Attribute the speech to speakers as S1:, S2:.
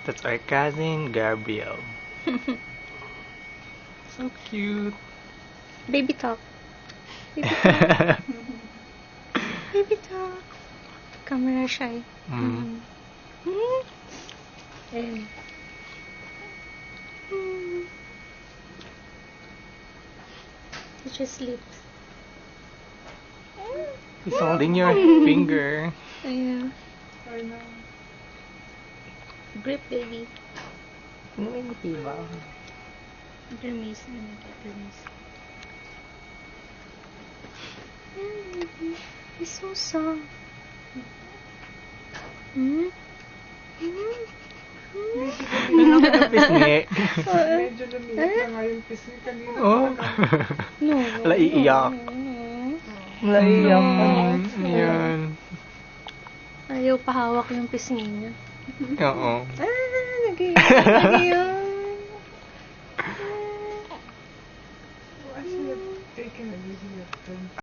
S1: That's our cousin, Gabriel. So cute.
S2: Baby talk. Baby talk. Baby talk. Camera shy.
S1: Mm.
S2: Ayun. He just sleeps.
S1: He's holding your finger.
S2: Ayun. Grip, baby.
S1: May ngiti ba?
S2: Grimace. Grimace. He's so soft.
S1: Ano ka na pisngi?
S3: Medyo lumiit na nga yung pisngi kanina.
S1: Oh.
S2: No.
S1: Wala iiyak. Wala iiyak. Ayan.
S2: Ayaw pahawak yung pisngi niya.
S1: Oo.
S2: Nag-iyak. Nag-iyak.
S3: Actually, taken a video of them.